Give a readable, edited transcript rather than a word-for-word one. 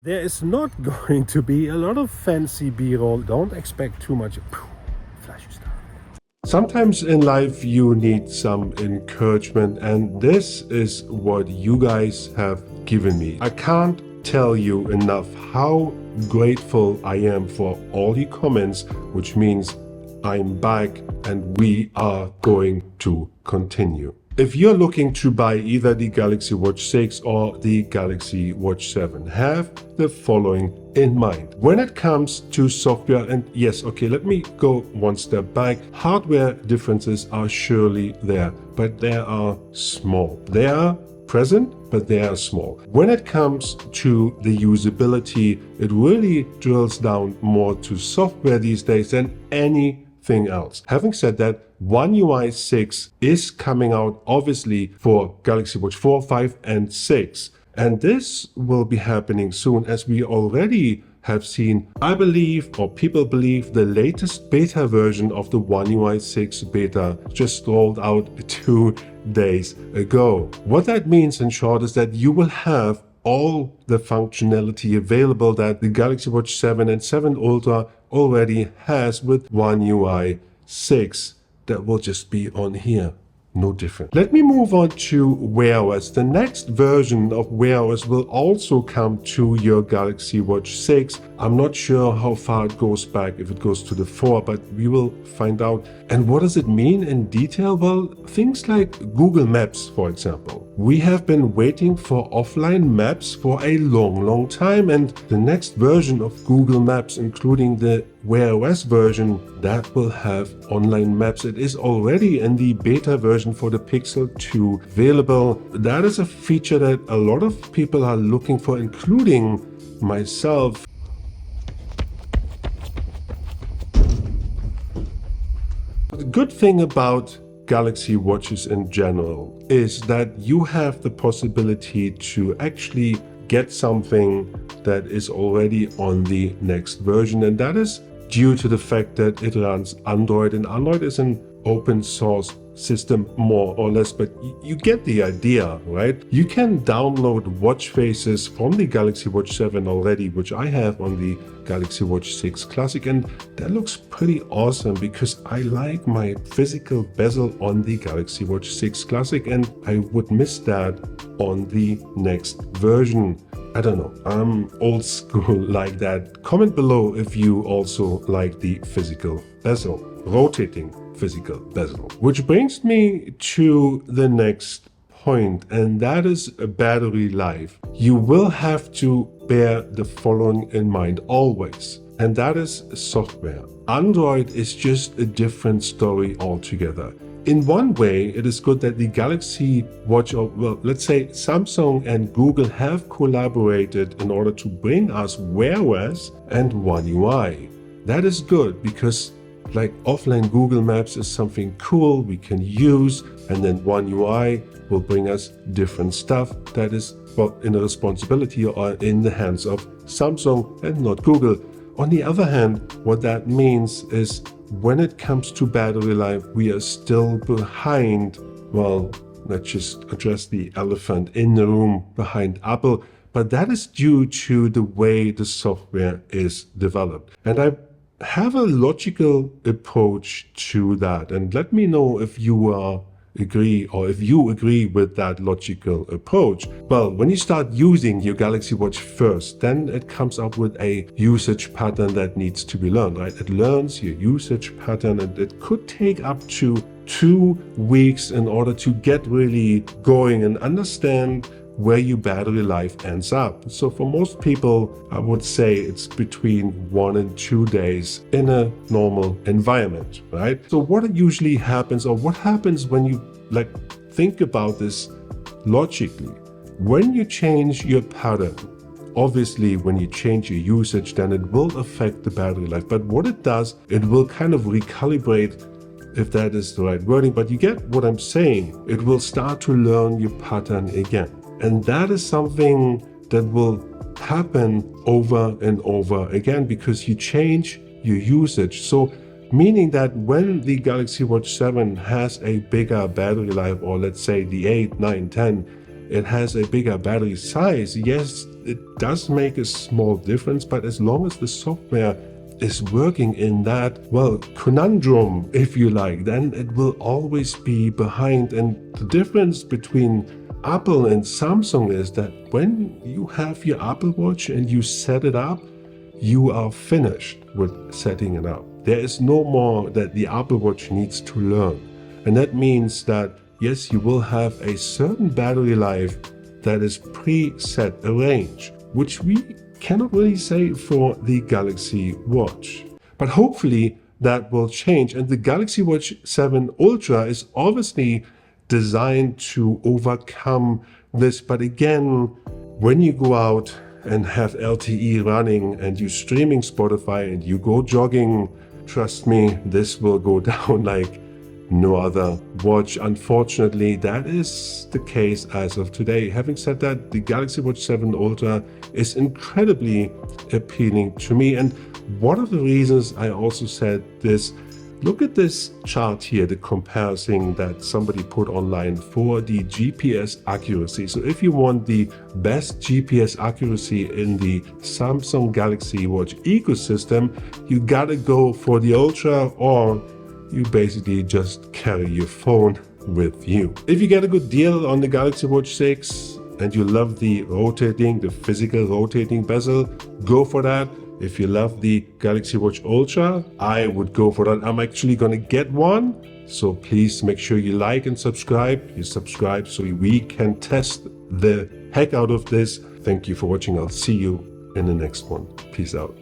There is not going to be a lot of fancy B-roll. Don't expect too much. Flash stuff. Sometimes in life you need some encouragement, and this is what you guys have given me. I can't tell you enough how grateful I am for all your comments, which means I'm back and we are going to continue. If you're looking to buy either the Galaxy Watch 6 or the Galaxy Watch 7, have the following in mind. When it comes to software, and yes, okay, let me go one step back. Hardware differences are surely there, but they are small. They are present, but they are small. When it comes to the usability, it really drills down more to software these days than anything else. Having said that, One UI 6 is coming out obviously for Galaxy Watch 4, 5 and 6. And this will be happening soon, as we already have seen, I believe, or people believe, the latest beta version of the One UI 6 beta just rolled out 2 days ago. What that means in short is that you will have all the functionality available that the Galaxy Watch 7 and 7 Ultra already has with One UI 6. That will just be on here. No different. Let me move on to Wear OS. The next version of Wear OS will also come to your Galaxy Watch 6. I'm not sure how far it goes back, if it goes to the 4, but we will find out. And what does it mean in detail? Well, things like Google Maps, for example. We have been waiting for offline maps for a long time, and the next version of Google Maps, including the Wear OS version, that will have online maps. It is already in the beta version for the Pixel 2 available. That is a feature that a lot of people are looking for, including myself. The good thing about Galaxy Watches in general is that you have the possibility to actually get something that is already on the next version, and that is due to the fact that it runs Android, and Android is an open source system more or less, but you get the idea, right? You can download watch faces from the Galaxy Watch 7 already, which I have on the Galaxy Watch 6 Classic, and that looks pretty awesome because I like my physical bezel on the Galaxy Watch 6 Classic, and I would miss that on the next version. I don't know, I'm old school like that. Comment below if you also like the physical bezel, rotating physical bezel. Which brings me to the next point, and that is battery life. You will have to bear the following in mind always, and that is software. Android is just a different story altogether. In one way, it is good that the Galaxy Watch, or well, let's say Samsung and Google have collaborated in order to bring us Wear OS and One UI. That is good because like offline Google Maps is something cool we can use, and then One UI will bring us different stuff that is, well, in the responsibility or in the hands of Samsung and not Google. On the other hand, what that means is when it comes to battery life, we are still behind, well, let's just address the elephant in the room, behind Apple, but that is due to the way the software is developed. And I have a logical approach to that, and let me know if you agree, or if you agree with that logical approach. Well, when you start using your Galaxy Watch first, then it comes up with a usage pattern that needs to be learned, right? It learns your usage pattern, and it could take up to 2 weeks in order to get really going and understand where your battery life ends up. So for most people, I would say it's between 1 and 2 days in a normal environment, right? So what usually happens, or what happens when you think about this logically? When you change your pattern, obviously when you change your usage, then it will affect the battery life. But what it does, it will kind of recalibrate, if that is the right wording, but you get what I'm saying. It will start to learn your pattern again. And that is something that will happen over and over again because you change your usage. So meaning that when the Galaxy Watch 7 has a bigger battery life, or let's say the 8, 9, 10, it has a bigger battery size. Yes, it does make a small difference, but as long as the software is working in that, well, conundrum, if you like, then it will always be behind. And the difference between Apple and Samsung is that when you have your Apple Watch and you set it up, you are finished with setting it up. There is no more that the Apple Watch needs to learn. And that means that, yes, you will have a certain battery life that is preset, arranged, which we cannot really say for the Galaxy Watch. But hopefully that will change. And the Galaxy Watch 7 Ultra is obviously designed to overcome this. But again, when you go out and have LTE running and you streaming Spotify and you go jogging, trust me, this will go down like no other watch. Unfortunately, that is the case as of today. Having said that, the Galaxy Watch 7 Ultra is incredibly appealing to me. And one of the reasons I also said this, look at this chart here, the comparison that somebody put online for the GPS accuracy. So if you want the best GPS accuracy in the Samsung Galaxy Watch ecosystem, you gotta go for the Ultra, or you basically just carry your phone with you. If you get a good deal on the Galaxy Watch 6 and you love the physical rotating bezel, go for that. If you love the Galaxy Watch Ultra, I would go for that. I'm actually gonna get one. So please make sure you like and subscribe. You subscribe so we can test the heck out of this. Thank you for watching. I'll see you in the next one. Peace out.